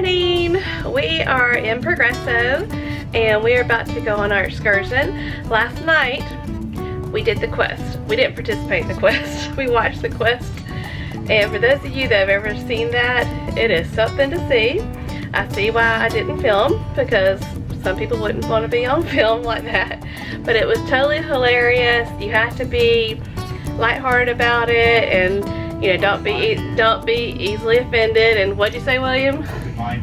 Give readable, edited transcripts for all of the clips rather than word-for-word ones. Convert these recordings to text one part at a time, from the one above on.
morning! We are in Progreso and we are about to go on our excursion. Last night we did the quest. We didn't participate in the quest. We watched the quest. And for those of you that have ever seen that, it is something to see. I see why I didn't film, because some people wouldn't want to be on film like that. But it was totally hilarious. You have to be lighthearted about it, and you know, don't be easily offended. And what'd you say, William?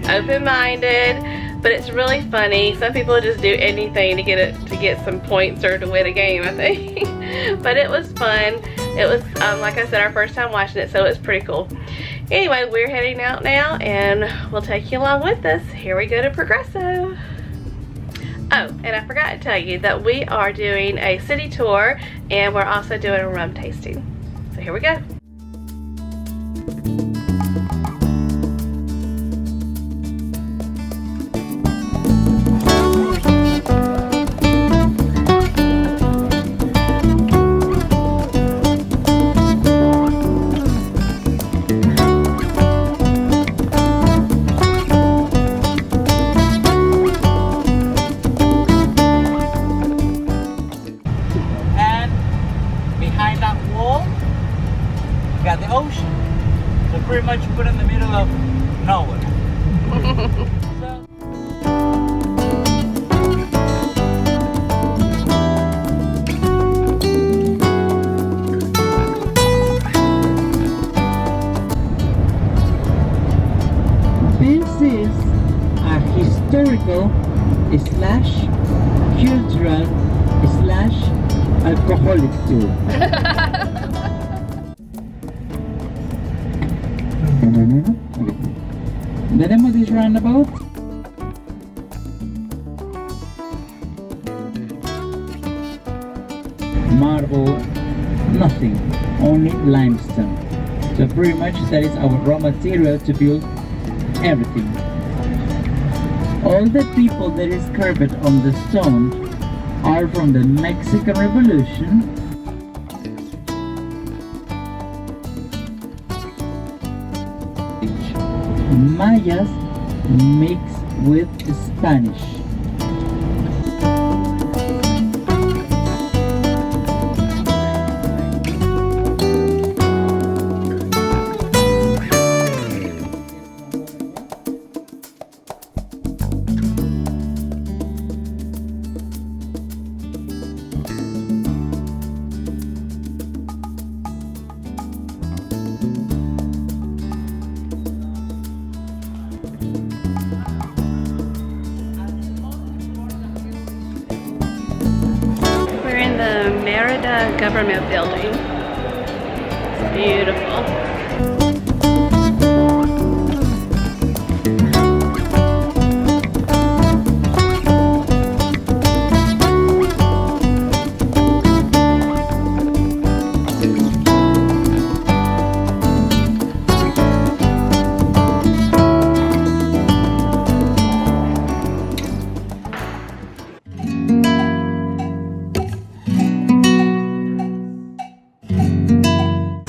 Open-minded. But it's really funny. Some people just do anything to get some points or to win a game, I think. But it was fun. It was, like I said, our first time watching it, so it was pretty cool. Anyway, we're heading out now, and we'll take you along with us. Here we go to Progreso. Oh, and I forgot to tell you that we are doing a city tour, and we're also doing a rum tasting. So here we go. Got the ocean, so pretty much put in the middle of nowhere. This is a historical / cultural / alcoholic tour. The name of this roundabout? Marble, nothing, only limestone. So pretty much that is our raw material to build everything. All the people that is carved on the stone are from the Mexican Revolution. Mayas mixed with Spanish. The Merida government building. It's beautiful.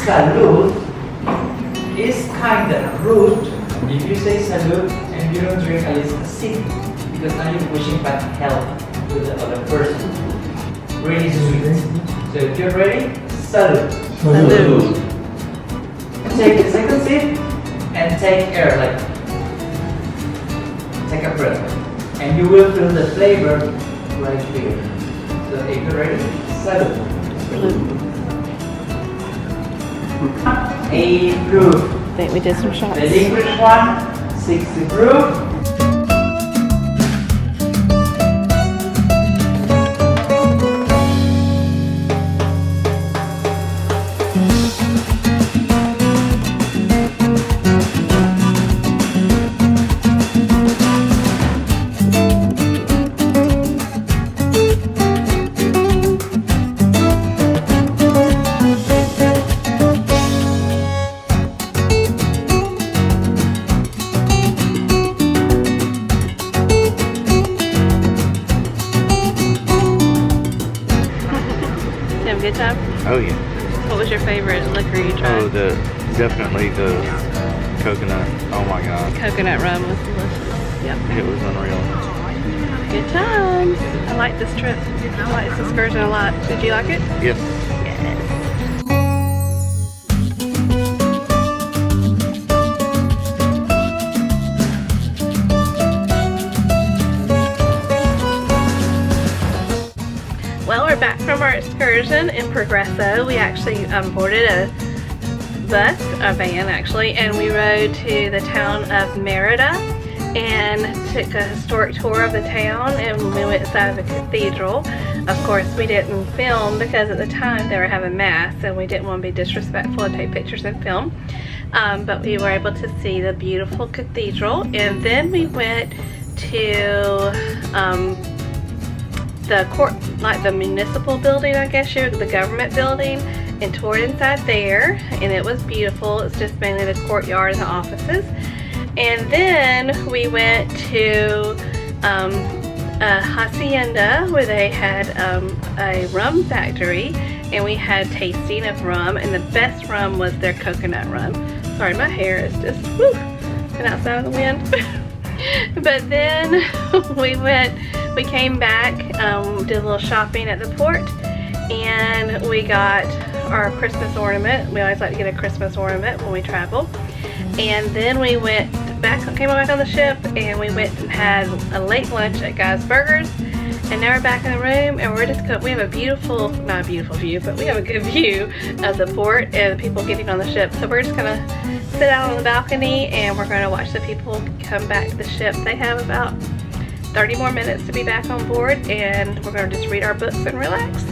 Salud is kinda rude if you say salud and you don't drink at least a sip, because now you're pushing back health to the other person. Really sweet. So if you're ready, salud. Salud. Take a second sip and take air, like take a breath, and you will feel the flavor right here. So if you're ready, salud. Salud. A proof. I think we did some shots. The liquid one, 60 proof. Good time? Oh yeah. What was your favorite liquor you tried? Oh, definitely the coconut. Oh my god. Coconut rum was delicious. Yep. It was unreal. Good times. I like this trip. I like this excursion a lot. Did you like it? Yes. Yes. Well, we're back from our excursion in Progreso. We actually boarded a van actually, and we rode to the town of Merida and took a historic tour of the town, and we went inside of a cathedral. Of course, we didn't film because at the time they were having mass and we didn't want to be disrespectful and take pictures and film. But we were able to see the beautiful cathedral, and then we went to the court, like the municipal building, I guess, the government building, and toured inside there, and it was beautiful. It's just mainly the courtyard and the offices. And then we went to a hacienda where they had a rum factory, and we had tasting of rum, and the best rum was their coconut rum. Sorry, my hair is just been outside in the wind. But then we came back, did a little shopping at the port, and we got our Christmas ornament. We always like to get a Christmas ornament when we travel. And then we came back on the ship, and we went and had a late lunch at Guy's Burgers. And now we're back in the room, and we have a beautiful, not a beautiful view, but we have a good view of the port and the people getting on the ship. So we're just gonna sit out on the balcony, and we're gonna watch the people come back to the ship. They have about 30 more minutes to be back on board, and we're gonna just read our books and relax.